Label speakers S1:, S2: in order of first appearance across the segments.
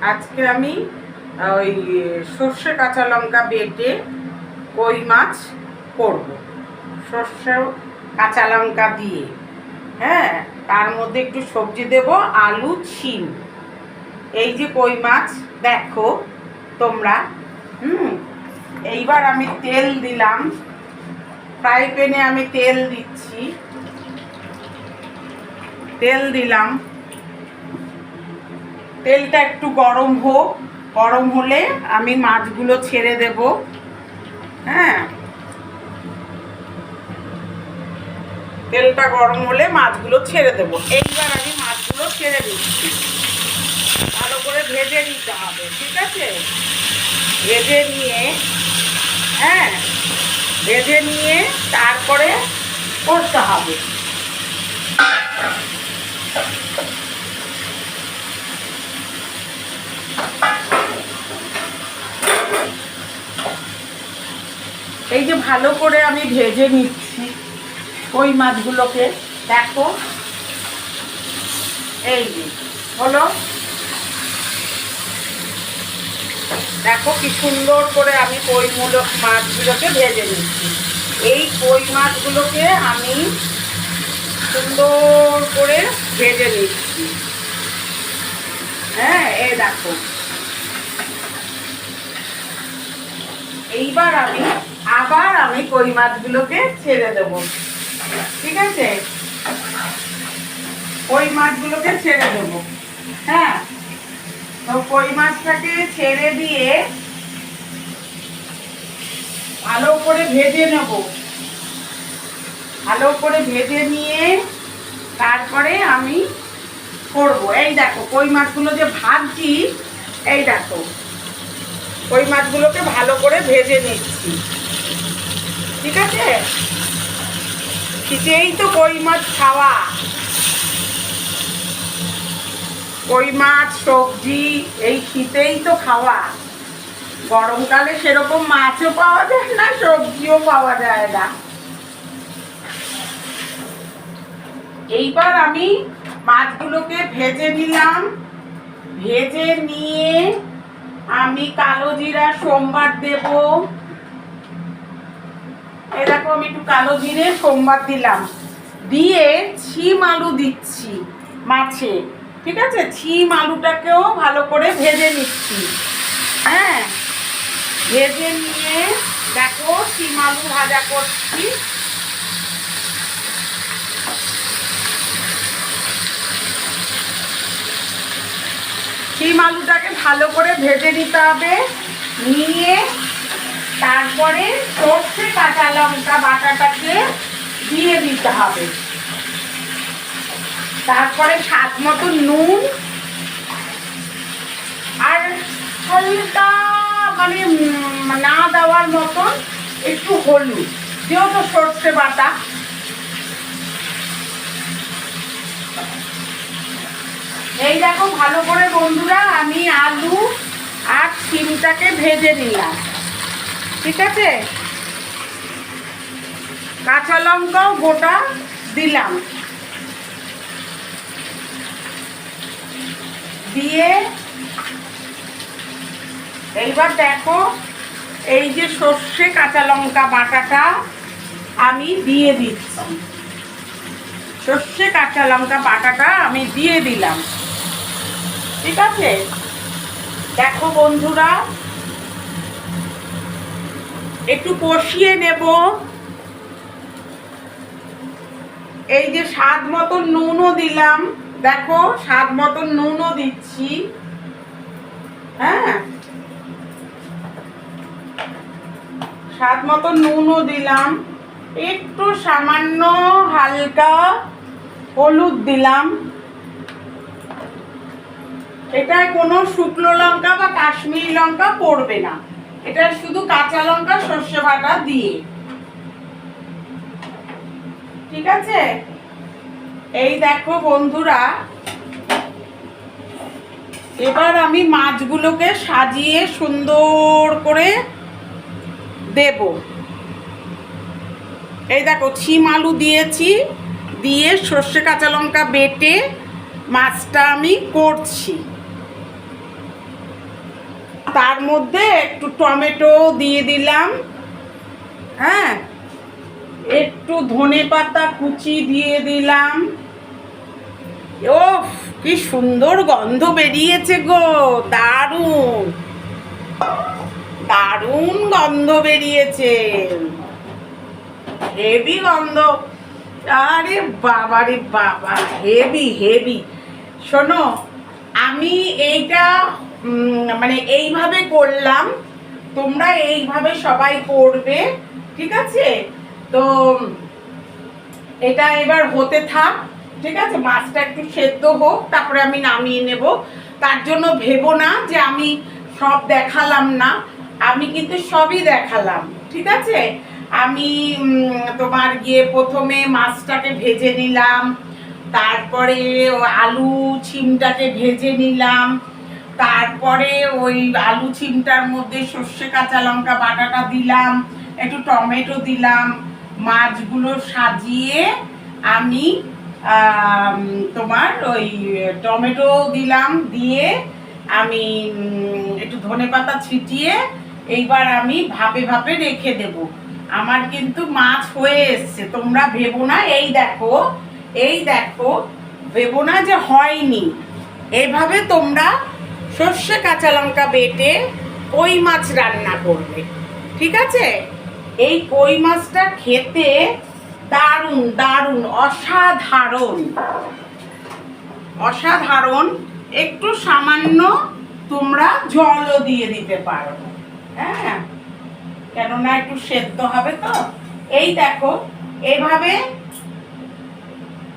S1: আজকে আমি ওই সর্ষে কাঁচা লঙ্কা বেটে কই মাছ করব, সর্ষে কাঁচা লঙ্কা দিয়ে। হ্যাঁ, তার মধ্যে একটু সবজি দেব, আলু শিম। এই যে কই মাছ দেখো তোমরা। এইবার আমি তেল দিলাম, ফ্রাই প্যানে আমি তেল দিচ্ছি, তেল দিলাম। তেলটা একটু গরম হোক, গরম হলে আমি মাছগুলো ছেড়ে দেব। হ্যাঁ, তেলটা গরম হলে মাছগুলো ছেড়ে দেব। এইবার আমি মাছগুলো ছেড়ে দিচ্ছি, ভালো করে ভেজে নিতে হবে, ঠিক আছে? ভেজে নিয়ে, হ্যাঁ, ভেজে নিয়ে তারপরে করতে হবে। এই যে ভালো করে আমি ভেজে নিচ্ছি কই মাছগুলোকে, দেখো। এই যে হলো, দেখো কি সুন্দর করে আমি কই মাছগুলোকে ভেজে নিচ্ছি। এই কই মাছগুলোকে আমি সুন্দর করে ভেজে নিচ্ছি। হ্যাঁ, এই দেখো। এইবার আমি কই মাছগুলোকে ছেড়ে দেব, ঠিক আছে? কই মাছগুলোকে ছেড়ে দেব। হ্যাঁ, তো কই মাছটাকে ছেড়ে দিয়ে ভালো করে ভেজে নেব। ভালো করে ভেজে নিয়ে তারপরে আমি করব। এই দেখো কই মাছগুলো যে ভাজছি, এই দেখো কই মাছগুলোকে ভালো করে ভেজে নিচ্ছি, ঠিক আছে? শীতেই তো কই মাছ খাওয়া, কই মাছ সবজি এই শীতেই তো খাওয়া। গরমকালে সেরকম মাছও পাওয়া যায় না, সবজিও পাওয়া যায় না। এইবার আমি মাছগুলোকে ভেজে নিলাম। ভেজে নিয়ে আমি কালো জিরা সোমবার দেব। এই দেখো আমি একটু কালো জিরে সোমবার দিলাম, দিয়ে ছিম আলু দিচ্ছি মাছে, ঠিক আছে? ছিম আলুটাকেও ভালো করে ভেজে নিচ্ছি। হ্যাঁ, ভেজে নিয়ে দেখো ছিম আলু ভাজা করছি। শিম আলুটাকে ভালো করে ভেজে নিতে হবে। নিয়ে তারপরে সর্ষে কাঁচা লঙ্কা বাটাটাকে দিয়ে দিতে হবে। তারপরে স্বাদ মতো নুন আর হালকা মানে না দেওয়ার মতন একটু হলুদ, যেহেতু সর্ষে বাটা। এই দেখো ভালো করে বন্ধুরা আমি আলু আর শিমটাকে ভেজে নিলাম, ঠিক আছে? কাঁচা লঙ্কাও গোটা দিলাম, দিয়ে এইবার দেখো এই যে সর্ষে কাঁচা লঙ্কা বাটাটা আমি দিয়ে দিচ্ছি। সর্ষে কাঁচা লঙ্কা বাটাটা আমি দিয়ে দিলাম, ঠিক আছে? দেখো বন্ধুরা একটু কষিয়ে নেব। এই যে স্বাদ মতন নুনও দিলাম, দেখো স্বাদ মতন নুনও দিচ্ছি। হ্যাঁ, স্বাদ মতন নুনও দিলাম, একটু সামান্য হালকা হলুদ দিলাম। এটায় কোনো শুকনো লঙ্কা বা কাশ্মীরি লঙ্কা পড়বে না, এটা শুধু কাঁচা লঙ্কা সর্ষে বাটা দিয়ে, ঠিক আছে? এই দেখো বন্ধুরা এবার আমি মাছগুলোকে সাজিয়ে সুন্দর করে দেব। এই দেখো ছিম আলু দিয়েছি, দিয়ে সর্ষে কাঁচা লঙ্কা বেটে মাছটা আমি করছি। মধ্যে একটু টমেটো দিয়ে দিলাম, হ্যাঁ, একটু ধনেপাতা কুচি দিয়ে দিলাম। ওফ, কি সুন্দর গন্ধ বেরিয়েছে গো, দারুণ দারুণ গন্ধ বেরিয়েছে, হেভি গন্ধ। আরে বাবা রে বাবা, হেভি হেভি। শোনো, আমি এইটা মানে এইভাবে করলাম, তোমরা এইভাবে সবাই করবে, ঠিক আছে? তো এটা এবার হতে থাক, ঠিক আছে? মাছটা একটু সেদ্ধ হোক, তারপরে আমি নামিয়ে নেব। তার জন্য ভেবো না যে আমি সব দেখালাম না, আমি কিন্তু সবই দেখালাম, ঠিক আছে? আমি তোমার গিয়ে প্রথমে মাছটাকে ভেজে নিলাম, তারপরে আলু ছিমটাকে ভেজে নিলাম, তারপরে ওই আলু ছিমটার মধ্যে সর্ষে কাঁচা লঙ্কা বাটাটা দিলাম, একটু টমেটো দিলাম, মাছগুলো সাজিয়ে আমি তোমার ওই টমেটো দিলাম, দিয়ে আমি একটু ধনেপাতা ছিটিয়ে এইবার আমি ভাপে ভাপে রেখে দেব। আমার কিন্তু মাছ হয়ে এসছে, তোমরা ভেবো না, এই দেখো এই দেখো, ভেবো না যে হয়নি। এইভাবে তোমরা সর্ষে কাঁচা লঙ্কা বেটে কই মাছ রান্না করবে, ঠিক আছে? এই কই মাছটা খেতে দারুণ দারুণ, অসাধারণ অসাধারণ। একটু সামান্য তোমরা জলও দিয়ে দিতে পারো, হ্যাঁ, কেননা একটু সেদ্ধ হবে তো। এই দেখো, এভাবে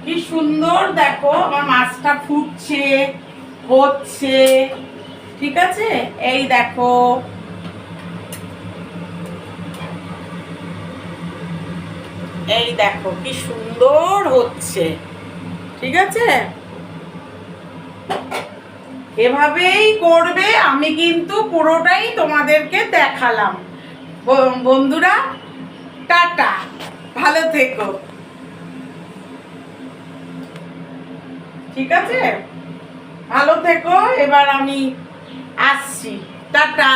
S1: কি সুন্দর, দেখো আমার মাছটা ফুটছে, হচ্ছে, ঠিক আছে? এই দেখো, এই দেখো কি সুন্দর হচ্ছে, ঠিক আছে? এভাবেই করবে, আমি কিন্তু পুরোটাই তোমাদেরকে দেখালাম। বন্ধুরা, টাটা, ভালো থেকো, ঠিক আছে? ভালো থেকো, এবার আমি আসছি, টাটা।